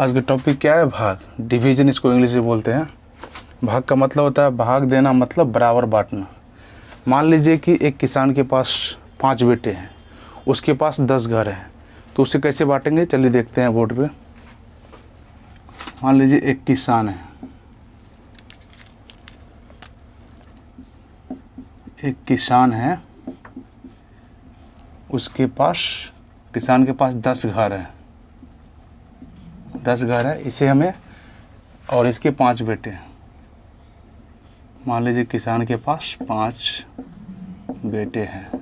आज का टॉपिक क्या है? भाग, डिवीजन इसको इंग्लिश में बोलते हैं। भाग का मतलब होता है भाग देना, मतलब बराबर बांटना। मान लीजिए कि एक किसान के पास 5 बेटे हैं, उसके पास 10 घर हैं, तो उसे कैसे बांटेंगे? चलिए देखते हैं बोर्ड पे। मान लीजिए एक किसान है, उसके पास, किसान के पास 10 घर है, 10 घर है, इसे हमें, और इसके 5 बेटे हैं। मान लीजिए किसान के पास 5 बेटे हैं।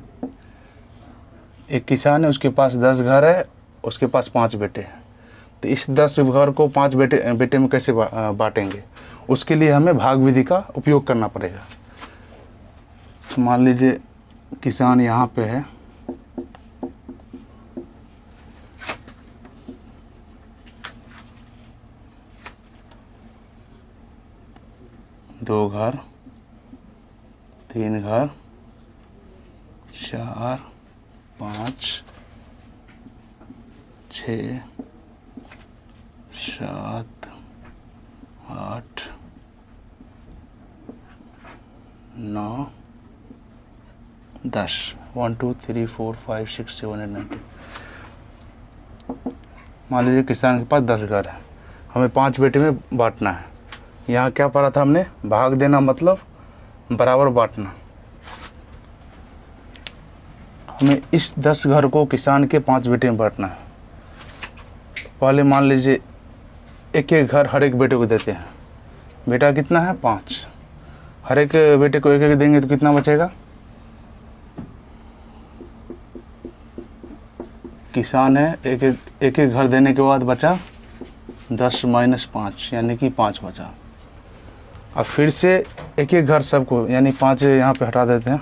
एक किसान है, उसके पास 10 घर है, उसके पास 5 बेटे हैं। तो इस 10 घर को 5 बेटे में कैसे बांटेंगे? उसके लिए हमें भाग विधि का उपयोग करना पड़ेगा। तो मान लीजिए किसान यहाँ पे है, दो घर, 3 घर, 4, 5, 6, 7, 8, 9, 10, 1 2 3 4 5 6 7 8 9। मान लीजिए किसान के पास 10 घर है, हमें 5 बेटे में बांटना है। यहाँ क्या पढ़ा था हमने? भाग देना मतलब बराबर बांटना। हमें इस 10 घर को किसान के 5 बेटे में बांटना है। पहले मान लीजिए एक एक घर हर एक बेटे को देते हैं। बेटा कितना है? 5। हर एक बेटे को एक एक देंगे तो कितना बचेगा? किसान है, एक एक घर देने के बाद बचा 10 - 5 यानी कि 5 बचा। अब फिर से एक एक घर सबको, यानी 5 यहाँ पे हटा देते हैं।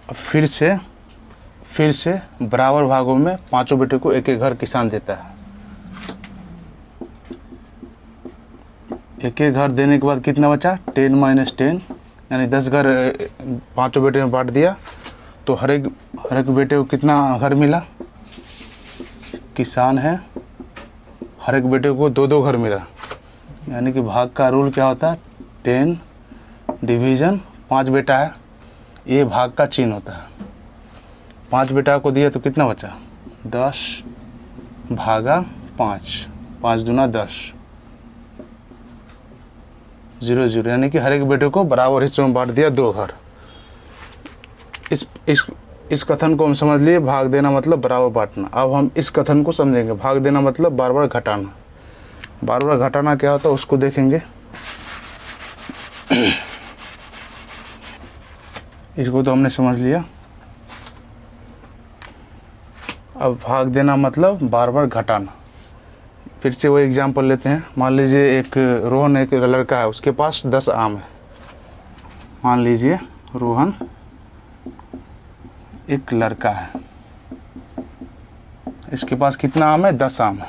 अब फिर से बराबर भागों में 5 बेटे को एक एक घर किसान देता है। एक एक घर देने के बाद कितना बचा? 10 - 10, यानी 10 घर 5 बेटे में बांट दिया, तो हर एक बेटे को कितना घर मिला? किसान है, हर एक बेटे को 2 घर मिला। यानी कि भाग का रूल क्या होता है? 10 डिवीज़न 5 बेटा है, ये भाग का चिन्ह होता है। 5 बेटा को दिया तो कितना बचा? 10 भागा 5, 5 दूना 10, 0 0, यानी कि हर एक बेटे को बराबर हिस्सों में बांट दिया 2 घर। इस कथन को हम समझ लिए, भाग देना मतलब बराबर बांटना। अब हम इस कथन को समझेंगे, भाग देना मतलब बार बार घटाना। बार बार घटाना क्या होता है उसको देखेंगे। इसको तो हमने समझ लिया। अब भाग देना मतलब बार बार घटाना। फिर से वो एग्जाम्पल लेते हैं। मान लीजिए एक रोहन, एक लड़का है, उसके पास 10 आम है। मान लीजिए रोहन एक लड़का है, इसके पास कितना आम है? 10 आम है,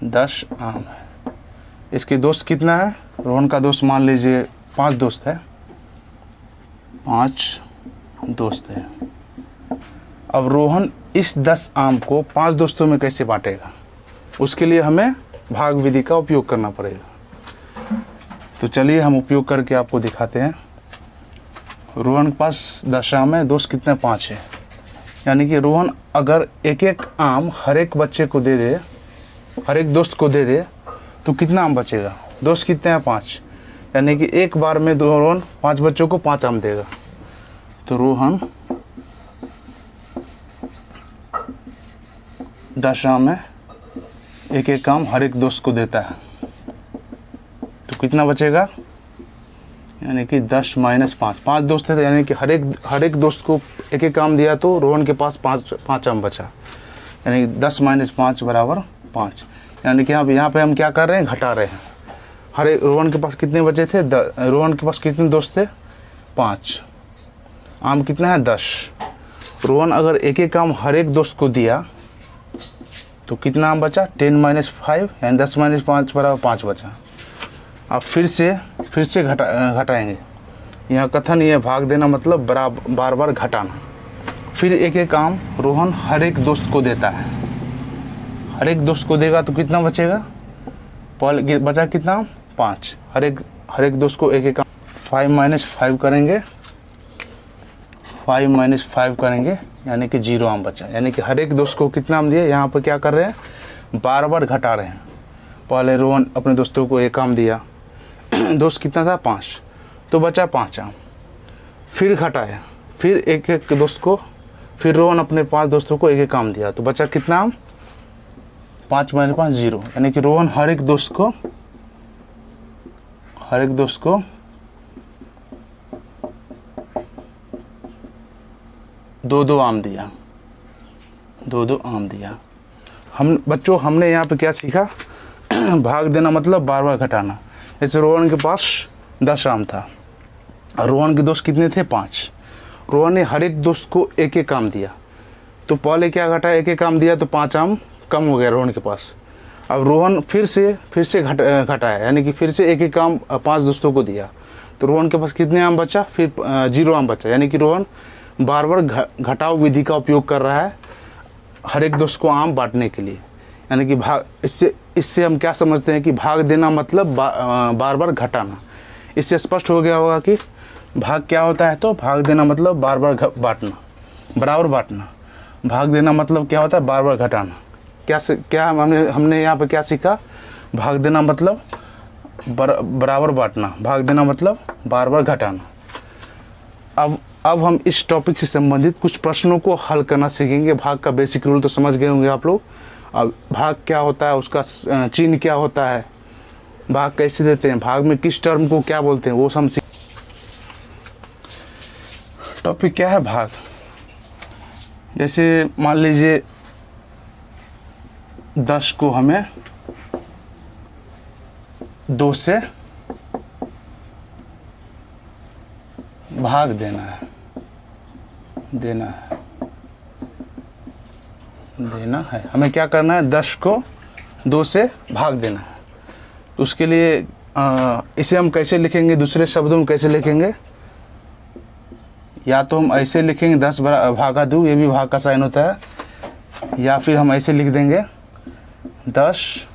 10 आम है। इसके दोस्त कितना है? रोहन का दोस्त मान लीजिए 5 दोस्त है, 5 दोस्त है। अब रोहन इस 10 आम को 5 दोस्तों में कैसे बांटेगा? उसके लिए हमें भाग विधि का उपयोग करना पड़ेगा। तो चलिए हम उपयोग करके आपको दिखाते हैं। रोहन के पास 10 आम है, दोस्त कितने? 5 है। यानी कि रोहन अगर एक एक आम हर एक बच्चे को दे दे, हर एक दोस्त को दे दे, तो कितना आम बचेगा? दोस्त कितने हैं? 5। यानी कि एक बार में रोहन 5 बच्चों को 5 आम देगा। तो रोहन 10 आम है, एक एक आम हर एक दोस्त को देता है, तो कितना बचेगा? यानी कि 10 - 5, 5 दोस्त थे, तो यानी कि हर एक दोस्त को एक एक आम दिया, तो रोहन के पास 5 आम बचा। यानी 10 - 5 बराबर 5। यानी कि यहाँ पे हम क्या कर रहे हैं? घटा रहे हैं। हर एक रोहन के पास कितने बचे थे? रोहन के पास कितने दोस्त थे? 5। आम कितना है? 10। रोहन अगर एक एक आम हर एक दोस्त को दिया तो कितना आम बचा? 10 - 5, यानी 10 - 5 बराबर 5 बचा। अब फिर से घटाएंगे। यहाँ कथन ये भाग देना मतलब बार बार घटाना। फिर एक एक काम रोहन हर एक दोस्त को देता है। हर एक दोस्त को देगा तो कितना बचेगा, पहले बचा कितना 5। हर एक दोस्त को एक एक काम 5 - 5 करेंगे, 5 - 5 करेंगे यानी कि 0 आम बचा। यानी कि हर एक दोस्त को कितना आम दिए, यहाँ पर क्या कर रहे हैं, बार बार घटा रहे हैं। पहले रोहन अपने दोस्तों को एक आम दिया, दोस्त कितना था 5, तो बचा 5 आम। फिर घटाया, फिर एक एक दोस्त को, फिर रोहन अपने 5 दोस्तों को एक एक आम दिया, तो बचा कितना आम, 5 - 5 0। यानी कि रोहन हर एक दोस्त को 2-2 आम दिया, 2-2 आम दिया। हमने यहाँ पे क्या सीखा, भाग देना मतलब बार बार घटाना। जैसे रोहन के पास 10 आम था और रोहन के दोस्त कितने थे 5। रोहन ने हर एक दोस्त को एक एक आम दिया, तो पहले क्या घटा, एक एक आम दिया तो 5 आम कम हो गया रोहन के पास। अब रोहन फिर से घटाया, यानी कि फिर से एक एक आम 5 दोस्तों को दिया, तो रोहन के पास कितने आम बचा, फिर 0 आम बचा। यानी कि रोहन बार बार घटाव विधि का उपयोग कर रहा है हर एक दोस्त को आम बांटने के लिए। यानी कि इससे हम क्या समझते हैं कि भाग देना मतलब बार बार घटाना। इससे स्पष्ट हो गया होगा कि भाग क्या होता है। तो भाग देना मतलब बार बार बांटना, बराबर बांटना। भाग देना मतलब क्या होता है, बार बार घटाना। क्या हमने यहाँ पे क्या सीखा, भाग देना मतलब बराबर बांटना, भाग देना मतलब बार बार घटाना। अब हम इस टॉपिक से संबंधित कुछ प्रश्नों को हल करना सीखेंगे। भाग का बेसिक रूल तो समझ गए होंगे आप लोग। अब भाग क्या होता है, उसका चिन्ह क्या होता है, भाग कैसे देते हैं, भाग में किस टर्म को क्या बोलते हैं, वो हम सीख। टॉपिक क्या है, भाग। जैसे मान लीजिए 10 को हमें 2 से भाग देना है। हमें क्या करना है, 10 को 2 से भाग देना है। तो उसके लिए इसे हम कैसे लिखेंगे, दूसरे शब्दों में कैसे लिखेंगे। या तो हम ऐसे लिखेंगे 10 भागा 2, ये भी भाग का साइन होता है। या फिर हम ऐसे लिख देंगे 10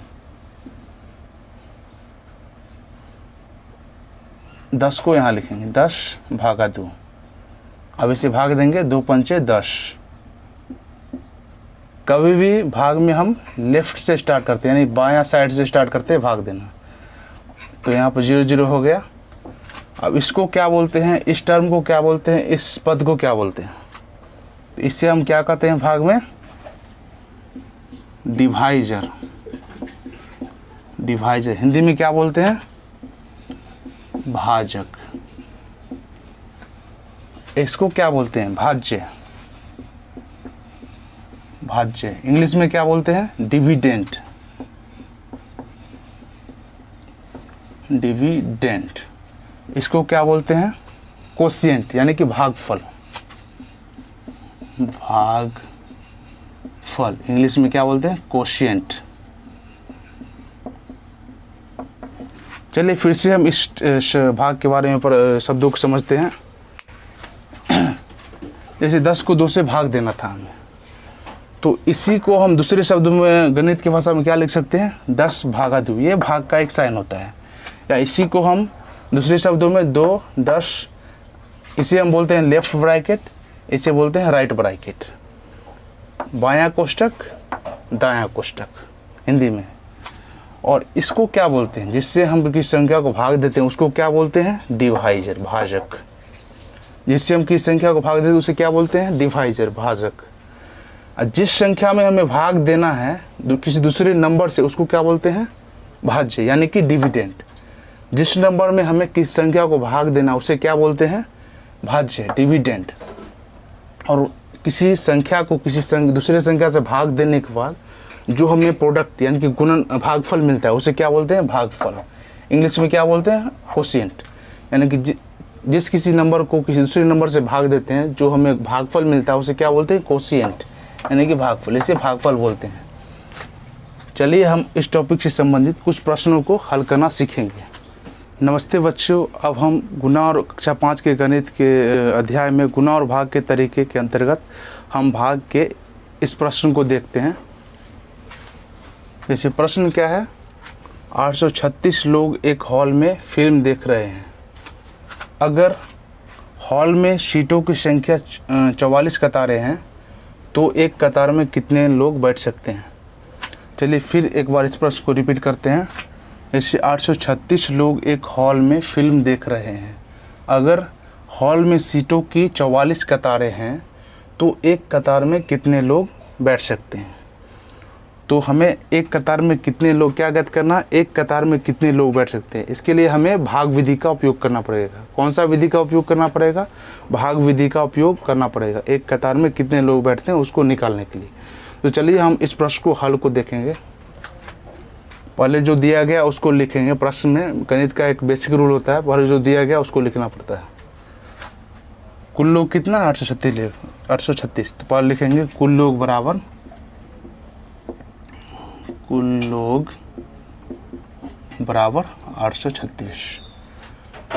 को यहाँ लिखेंगे 10 भागा 2। अब इसे भाग देंगे 2 पंचे 10। कभी भी भाग में हम लेफ्ट से स्टार्ट करते हैं, यानी बायां साइड से स्टार्ट करते हैं भाग देना। तो यहाँ पर 0 0 हो गया। अब इसको क्या बोलते हैं, इस टर्म को क्या बोलते हैं, इस पद को क्या बोलते हैं। तो इससे हम क्या कहते हैं भाग में, डिवाइजर। हिंदी में क्या बोलते हैं, भाजक। इसको क्या बोलते हैं, भाज्य। इंग्लिश में क्या बोलते हैं, डिविडेंड। इसको क्या बोलते हैं, कोशिएंट, यानी कि भागफल। इंग्लिश में क्या बोलते हैं, कोशिएंट। चलिए फिर से हम इस भाग के बारे में शब्दों को समझते हैं। जैसे 10 को 2 से भाग देना था हमें, तो इसी को हम दूसरे शब्दों में गणित की भाषा में क्या लिख सकते हैं, 10 भागा 2। ये भाग का एक साइन होता है। या इसी को हम दूसरे शब्दों में 2 10, इसे हम बोलते हैं लेफ्ट ब्रैकेट, इसे बोलते हैं राइट ब्रैकेट। बायां कोष्टक, दायां कोष्टक हिंदी में। और इसको क्या बोलते हैं, जिससे हम किसी संख्या को भाग देते हैं उसको क्या बोलते हैं, डिवाइजर, भाजक। जिससे हम किसी संख्या को भाग देते हैं उसे क्या बोलते हैं, डिवाइजर, भाजक। जिस संख्या में हमें भाग देना है किसी दूसरे नंबर से, उसको क्या बोलते हैं, भाज्य, यानी कि डिविडेंड। जिस नंबर में हमें किस संख्या को भाग देना उसे क्या बोलते हैं, भाज्य, डिविडेंड। और किसी संख्या को दूसरे संख्या से भाग देने के बाद जो हमें प्रोडक्ट यानी कि गुणन भागफल मिलता है उसे क्या बोलते हैं, भागफल। इंग्लिश में क्या बोलते हैं, कोशिएंट। यानी कि जिस किसी नंबर को किसी दूसरे नंबर से भाग देते हैं जो हमें भागफल मिलता है उसे क्या बोलते हैं, कोशिएंट, यानी कि भागफल। इसे भागफल बोलते हैं। चलिए हम इस टॉपिक से संबंधित कुछ प्रश्नों को हल करना सीखेंगे। नमस्ते बच्चों, अब हम गुना और कक्षा 5 के गणित के अध्याय में गुना और भाग के तरीके के अंतर्गत हम भाग के इस प्रश्न को देखते हैं। जैसे प्रश्न क्या है, 836 लोग एक हॉल में फिल्म देख रहे हैं। अगर हॉल में सीटों की संख्या 44 कतारें हैं तो एक कतार में कितने लोग बैठ सकते हैं। चलिए फिर एक बार इस प्रश्न को रिपीट करते हैं। ऐसे 836 लोग एक हॉल में फिल्म देख रहे हैं। अगर हॉल में सीटों की 44 कतारें हैं तो एक कतार में कितने लोग बैठ सकते हैं। तो हमें एक कतार में कितने लोग क्या ज्ञात करना, एक कतार में कितने लोग बैठ सकते हैं। इसके लिए हमें भाग विधि का उपयोग करना पड़ेगा। कौन सा विधि का उपयोग करना पड़ेगा, भाग विधि का उपयोग करना पड़ेगा। एक कतार में कितने लोग बैठते हैं उसको निकालने के लिए। तो चलिए हम इस प्रश्न को हल को देखेंगे। पहले जो दिया गया उसको लिखेंगे। प्रश्न में गणित का एक बेसिक रूल होता है, पहले जो दिया गया उसको लिखना पड़ता है। कुल लोग कितना, 836। तो पहले लिखेंगे कुल लोग बराबर कुल लोग बराबर 836।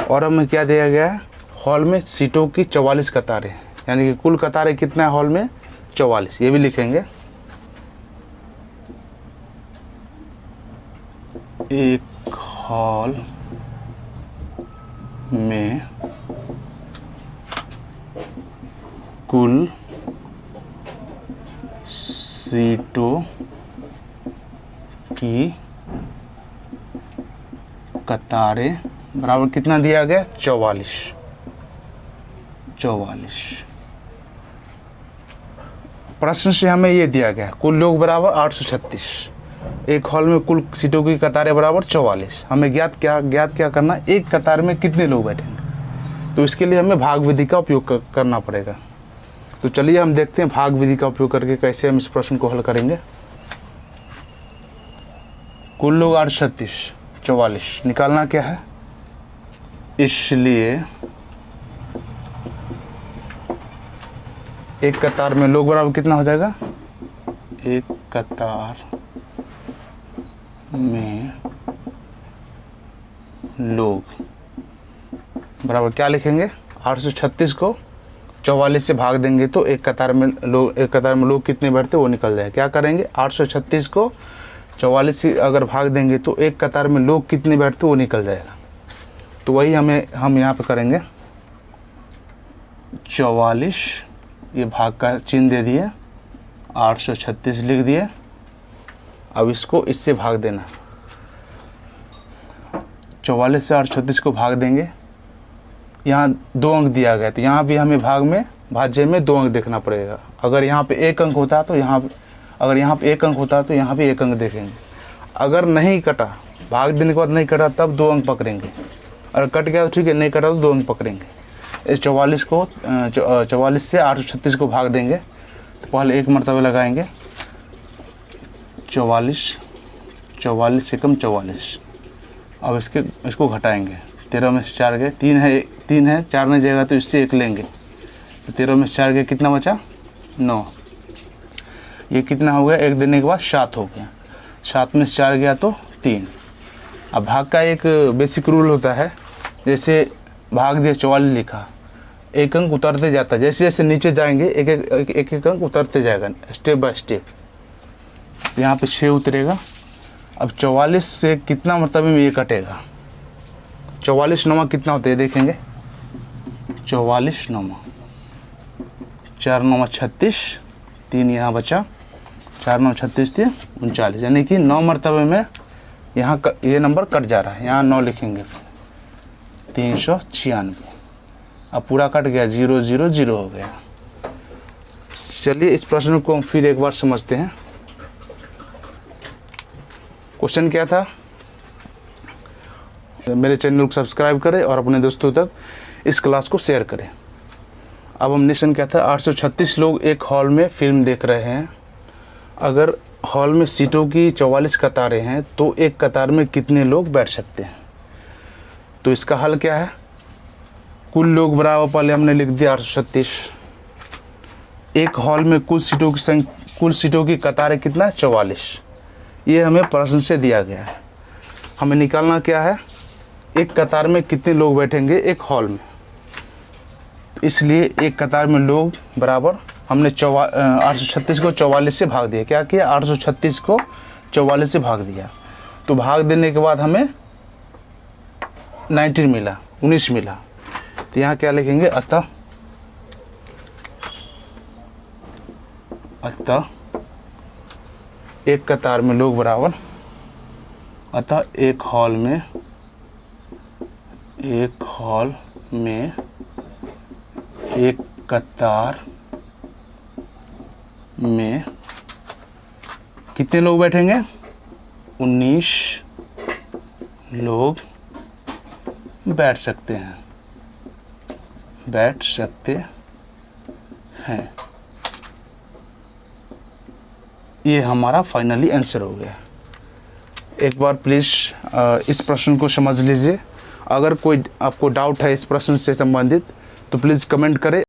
और हमें क्या दिया गया है, हॉल में सीटों की 44 कतारें, यानी कि कुल कतारें कितना है हॉल में, 44। ये भी लिखेंगे। एक हॉल में कुल सीटों की कतारें बराबर कितना दिया गया, 44। प्रश्न से हमें ये दिया गया कुल लोग बराबर 836, एक हॉल में कुल सीटों की कतारें बराबर 44। हमें ज्ञात क्या करना, एक कतार में कितने लोग बैठेंगे। तो इसके लिए हमें भाग विधि का उपयोग करना पड़ेगा। तो चलिए हम देखते हैं भाग विधि का उपयोग करके कैसे हम इस प्रश्न को हल करेंगे। कुल लोग 836, 44 निकालना क्या है, इसलिए एक कतार में लोग बराबर कितना हो जाएगा, एक कतार में लोग बराबर क्या लिखेंगे, 836 को 44 से भाग देंगे तो एक कतार में लोग कितने बैठते वो निकल जाए। क्या करेंगे, 836 को 44 से अगर भाग देंगे तो एक कतार में लोग कितने बैठते वो निकल जाएगा। तो वही हम यहाँ पे करेंगे। 44 ये भाग का चिन्ह दे दिए, 836 लिख दिए। अब इसको इससे भाग देना, 44 से 836 को भाग देंगे। यहाँ 2 अंक दिया गया तो यहाँ भी हमें भाज्य में 2 अंक देखना पड़ेगा। अगर यहाँ पे 1 अंक होता तो यहाँ पे 1 अंक होता तो यहाँ भी 1 अंक देखेंगे। अगर नहीं कटा, भाग देने के बाद नहीं कटा तब 2 अंक पकड़ेंगे। अगर कट गया तो ठीक है, नहीं कटा तो 2 अंक पकड़ेंगे। इस 44 से 836 को भाग देंगे तो पहले एक मरतबा लगाएंगे, 44 से कम 44। अब इसको घटाएंगे, 13 में से 4 गए, 3 है 4 नहीं जाएगा तो इससे 1 लेंगे। तो 13 में से 4 गए, कितना बचा, 9। ये कितना हो गया, 1 देने के बाद 7 हो गया। 7 में से 4 गया तो 3। अब भाग का एक बेसिक रूल होता है, जैसे भाग दिया 44 लिखा, 1 अंक उतरते जाता है। जैसे जैसे नीचे जाएंगे एक अंक उतरते जाएगा स्टेप बाय स्टेप। यहाँ पे 6 उतरेगा। अब 44 से कितना मतलब में ये कटेगा, 44 9 कितना होता है देखेंगे, 44 9 4 9 36, 3 यहाँ बचा, 4 9 36 3 39, यानी कि 9 मरतबे में यहाँ ये नंबर कट जा रहा है। यहाँ 9 लिखेंगे, फिर 396। अब पूरा कट गया, 0 0 0 हो गया। चलिए इस प्रश्न को हम फिर एक बार समझते हैं। क्वेश्चन क्या था, मेरे चैनल को सब्सक्राइब करें और अपने दोस्तों तक इस क्लास को शेयर करें। अब हम नेशन क्या था, 836 लोग एक हॉल में फिल्म देख रहे हैं। अगर हॉल में सीटों की 44 कतारें हैं तो एक कतार में कितने लोग बैठ सकते हैं। तो इसका हल क्या है, कुल लोग बराबर पहले हमने लिख दिया 836। एक हॉल में कुल सीटों की कतारें कितना, 44। ये हमें प्रश्न से दिया गया है। हमें निकालना क्या है, एक कतार में कितने लोग बैठेंगे एक हॉल में, इसलिए एक कतार में लोग बराबर हमने 836 को 44 से भाग दिया। क्या किया, 836 को 44 से भाग दिया। तो भाग देने के बाद हमें 19 मिला, 19 मिला। तो यहाँ क्या लिखेंगे, अतः एक कतार में लोग बराबर, अतः एक हॉल में एक कतार में कितने लोग बैठेंगे, 19 लोग बैठ सकते हैं। ये हमारा फाइनली आंसर हो गया। एक बार प्लीज़ इस प्रश्न को समझ लीजिए। अगर कोई आपको डाउट है इस प्रश्न से संबंधित तो प्लीज़ कमेंट करें।